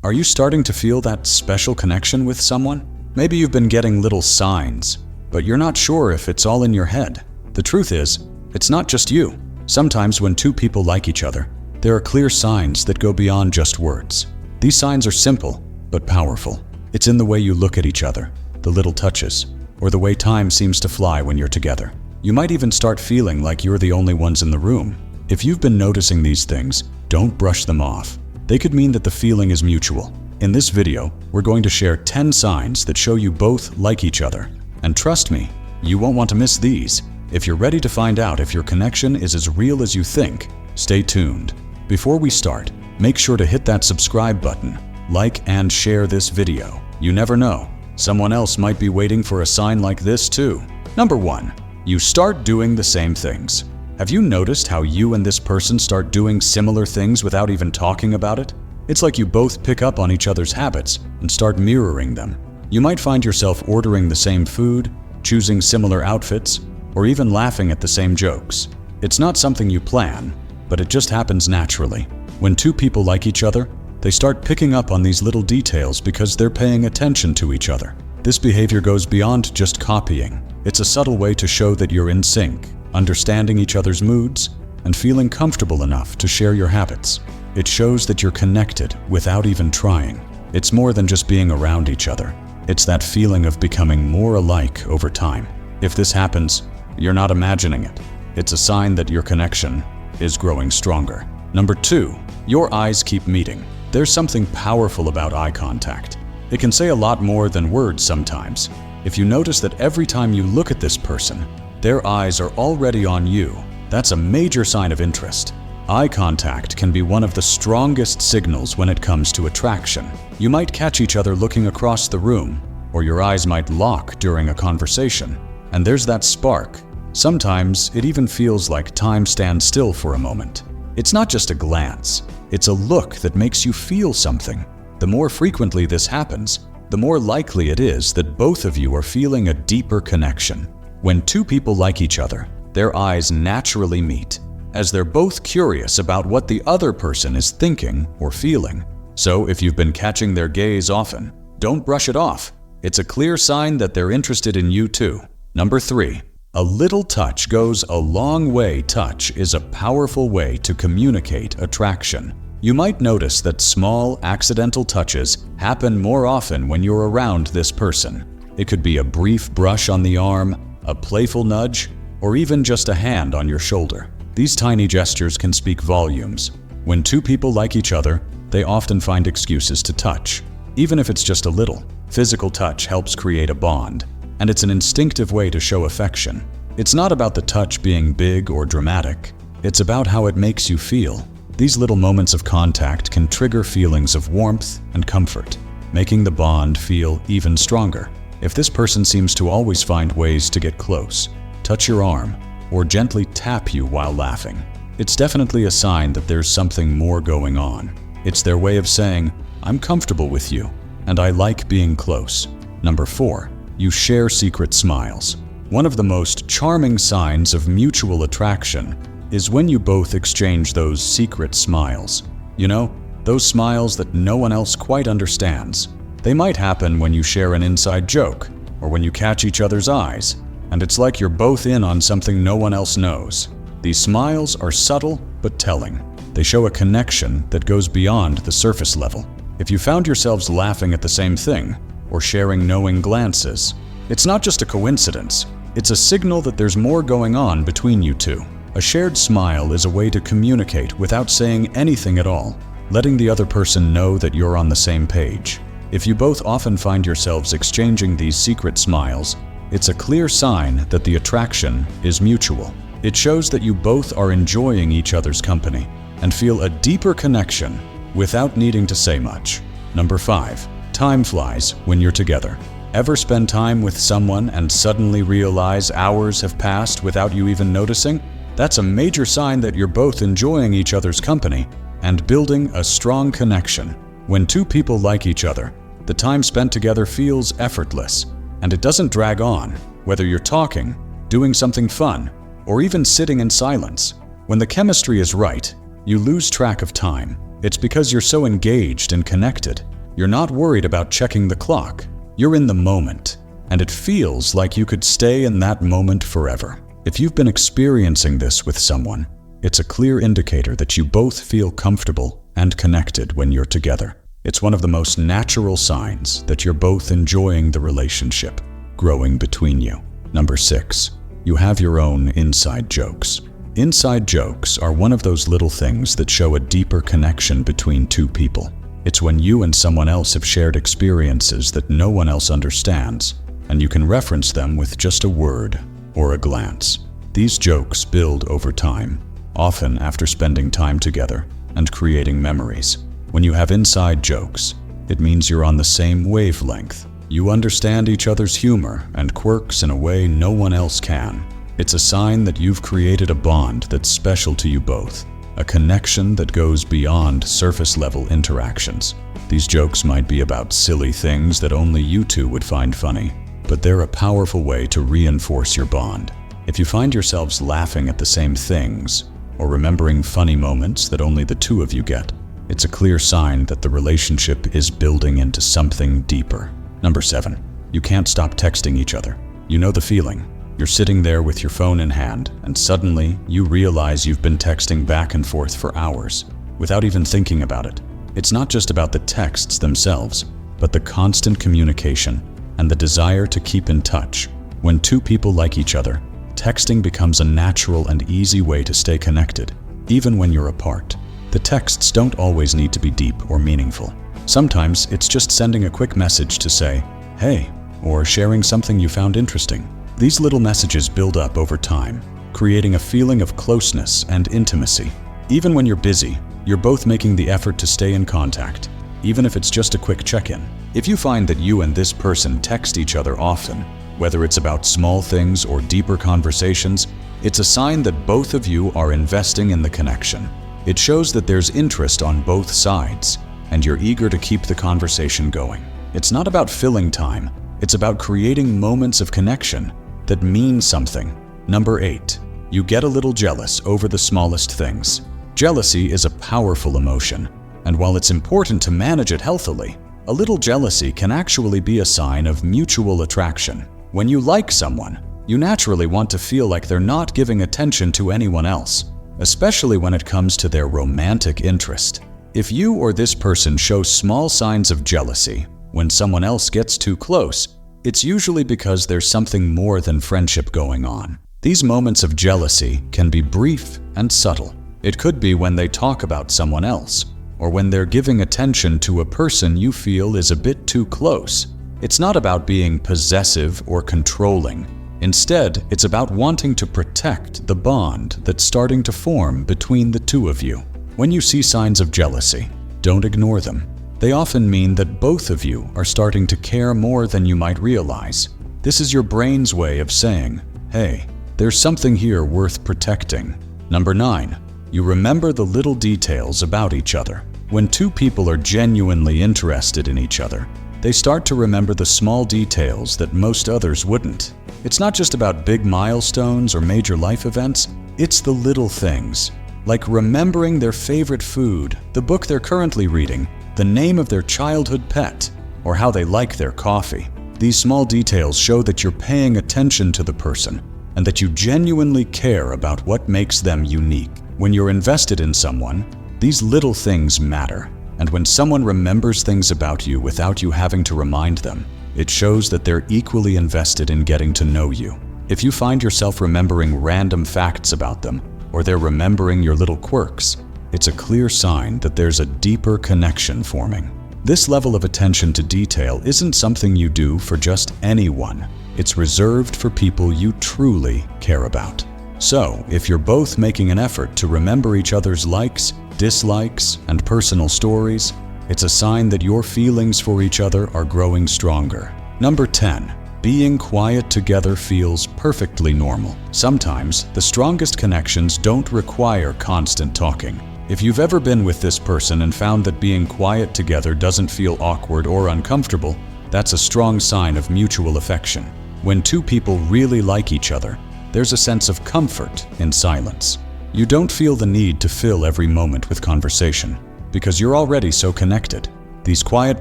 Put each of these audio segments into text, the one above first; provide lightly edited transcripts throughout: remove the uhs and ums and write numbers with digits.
Are you starting to feel that special connection with someone? Maybe you've been getting little signs, but you're not sure if it's all in your head. The truth is, it's not just you. Sometimes when two people like each other, there are clear signs that go beyond just words. These signs are simple, but powerful. It's in the way you look at each other, the little touches, or the way time seems to fly when you're together. You might even start feeling like you're the only ones in the room. If you've been noticing these things, don't brush them off. They could mean that the feeling is mutual. In this video, we're going to share 10 signs that show you both like each other. And trust me, you won't want to miss these. If you're ready to find out if your connection is as real as you think, stay tuned. Before we start, make sure to hit that subscribe button, like and share this video. You never know, someone else might be waiting for a sign like this too. Number 1. You start doing the same things. Have you noticed how you and this person start doing similar things without even talking about it? It's like you both pick up on each other's habits and start mirroring them. You might find yourself ordering the same food, choosing similar outfits, or even laughing at the same jokes. It's not something you plan, but it just happens naturally. When two people like each other, they start picking up on these little details because they're paying attention to each other. This behavior goes beyond just copying. It's a subtle way to show that you're in sync, understanding each other's moods, and feeling comfortable enough to share your habits. It shows that you're connected without even trying. It's more than just being around each other. It's that feeling of becoming more alike over time. If this happens, you're not imagining it. It's a sign that your connection is growing stronger. Number 2, your eyes keep meeting. There's something powerful about eye contact. It can say a lot more than words sometimes. If you notice that every time you look at this person, their eyes are already on you, that's a major sign of interest. Eye contact can be one of the strongest signals when it comes to attraction. You might catch each other looking across the room, or your eyes might lock during a conversation. And there's that spark. Sometimes it even feels like time stands still for a moment. It's not just a glance, it's a look that makes you feel something. The more frequently this happens, the more likely it is that both of you are feeling a deeper connection. When two people like each other, their eyes naturally meet, as they're both curious about what the other person is thinking or feeling. So if you've been catching their gaze often, don't brush it off. It's a clear sign that they're interested in you too. Number 3. A little touch goes a long way. Touch is a powerful way to communicate attraction. You might notice that small, accidental touches happen more often when you're around this person. It could be a brief brush on the arm, a playful nudge, or even just a hand on your shoulder. These tiny gestures can speak volumes. When two people like each other, they often find excuses to touch. Even if it's just a little, physical touch helps create a bond. And it's an instinctive way to show affection. It's not about the touch being big or dramatic. It's about how it makes you feel. These little moments of contact can trigger feelings of warmth and comfort, making the bond feel even stronger. If this person seems to always find ways to get close, touch your arm, or gently tap you while laughing, it's definitely a sign that there's something more going on. It's their way of saying, "I'm comfortable with you, and I like being close." Number 4. You share secret smiles. One of the most charming signs of mutual attraction is when you both exchange those secret smiles. You know, those smiles that no one else quite understands. They might happen when you share an inside joke, or when you catch each other's eyes, and it's like you're both in on something no one else knows. These smiles are subtle but telling. They show a connection that goes beyond the surface level. If you found yourselves laughing at the same thing, or sharing knowing glances, it's not just a coincidence. It's a signal that there's more going on between you two. A shared smile is a way to communicate without saying anything at all, letting the other person know that you're on the same page. If you both often find yourselves exchanging these secret smiles, it's a clear sign that the attraction is mutual. It shows that you both are enjoying each other's company and feel a deeper connection without needing to say much. Number 5. Time flies when you're together. Ever spend time with someone and suddenly realize hours have passed without you even noticing? That's a major sign that you're both enjoying each other's company and building a strong connection. When two people like each other, the time spent together feels effortless, and it doesn't drag on, whether you're talking, doing something fun, or even sitting in silence. When the chemistry is right, you lose track of time. It's because you're so engaged and connected. You're not worried about checking the clock. You're in the moment, and it feels like you could stay in that moment forever. If you've been experiencing this with someone, it's a clear indicator that you both feel comfortable and connected when you're together. It's one of the most natural signs that you're both enjoying the relationship growing between you. Number 6, you have your own inside jokes. Inside jokes are one of those little things that show a deeper connection between two people. It's when you and someone else have shared experiences that no one else understands, and you can reference them with just a word or a glance. These jokes build over time, often after spending time together and creating memories. When you have inside jokes, it means you're on the same wavelength. You understand each other's humor and quirks in a way no one else can. It's a sign that you've created a bond that's special to you both, a connection that goes beyond surface-level interactions. These jokes might be about silly things that only you two would find funny, but they're a powerful way to reinforce your bond. If you find yourselves laughing at the same things, or remembering funny moments that only the two of you get, it's a clear sign that the relationship is building into something deeper. Number 7, you can't stop texting each other. You know the feeling. You're sitting there with your phone in hand, and suddenly you realize you've been texting back and forth for hours, without even thinking about it. It's not just about the texts themselves, but the constant communication and the desire to keep in touch. When two people like each other, texting becomes a natural and easy way to stay connected, even when you're apart. The texts don't always need to be deep or meaningful. Sometimes it's just sending a quick message to say, "Hey," or sharing something you found interesting. These little messages build up over time, creating a feeling of closeness and intimacy. Even when you're busy, you're both making the effort to stay in contact, even if it's just a quick check-in. If you find that you and this person text each other often, whether it's about small things or deeper conversations, it's a sign that both of you are investing in the connection. It shows that there's interest on both sides, and you're eager to keep the conversation going. It's not about filling time, it's about creating moments of connection that mean something. Number 8, you get a little jealous over the smallest things. Jealousy is a powerful emotion, and while it's important to manage it healthily, a little jealousy can actually be a sign of mutual attraction. When you like someone, you naturally want to feel like they're not giving attention to anyone else, especially when it comes to their romantic interest. If you or this person show small signs of jealousy when someone else gets too close, it's usually because there's something more than friendship going on. These moments of jealousy can be brief and subtle. It could be when they talk about someone else, or when they're giving attention to a person you feel is a bit too close. It's not about being possessive or controlling. Instead, it's about wanting to protect the bond that's starting to form between the two of you. When you see signs of jealousy, don't ignore them. They often mean that both of you are starting to care more than you might realize. This is your brain's way of saying, "Hey, there's something here worth protecting." Number 9, you remember the little details about each other. When two people are genuinely interested in each other, they start to remember the small details that most others wouldn't. It's not just about big milestones or major life events, it's the little things, like remembering their favorite food, the book they're currently reading, the name of their childhood pet, or how they like their coffee. These small details show that you're paying attention to the person and that you genuinely care about what makes them unique. When you're invested in someone, these little things matter. And when someone remembers things about you without you having to remind them, it shows that they're equally invested in getting to know you. If you find yourself remembering random facts about them, or they're remembering your little quirks, it's a clear sign that there's a deeper connection forming. This level of attention to detail isn't something you do for just anyone. It's reserved for people you truly care about. So, if you're both making an effort to remember each other's likes, dislikes, and personal stories, it's a sign that your feelings for each other are growing stronger. Number 10. Being quiet together feels perfectly normal. Sometimes, the strongest connections don't require constant talking. If you've ever been with this person and found that being quiet together doesn't feel awkward or uncomfortable, that's a strong sign of mutual affection. When two people really like each other, there's a sense of comfort in silence. You don't feel the need to fill every moment with conversation, because you're already so connected. These quiet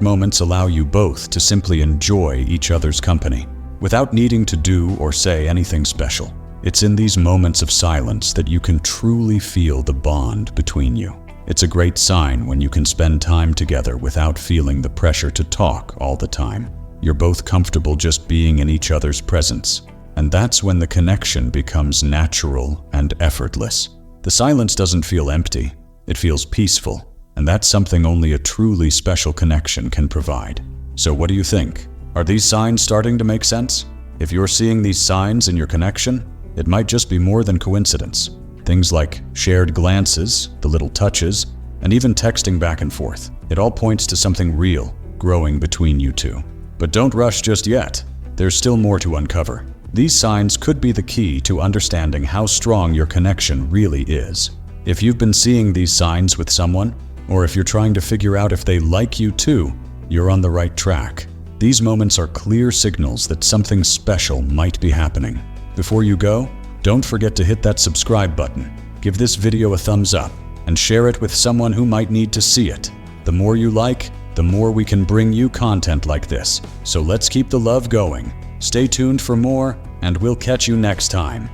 moments allow you both to simply enjoy each other's company, without needing to do or say anything special. It's in these moments of silence that you can truly feel the bond between you. It's a great sign when you can spend time together without feeling the pressure to talk all the time. You're both comfortable just being in each other's presence, and that's when the connection becomes natural and effortless. The silence doesn't feel empty, it feels peaceful, and that's something only a truly special connection can provide. So what do you think? Are these signs starting to make sense? If you're seeing these signs in your connection, it might just be more than coincidence. Things like shared glances, the little touches, and even texting back and forth. It all points to something real growing between you two. But don't rush just yet. There's still more to uncover. These signs could be the key to understanding how strong your connection really is. If you've been seeing these signs with someone, or if you're trying to figure out if they like you too, you're on the right track. These moments are clear signals that something special might be happening. Before you go, don't forget to hit that subscribe button, give this video a thumbs up, and share it with someone who might need to see it. The more you like, the more we can bring you content like this. So let's keep the love going. Stay tuned for more, and we'll catch you next time.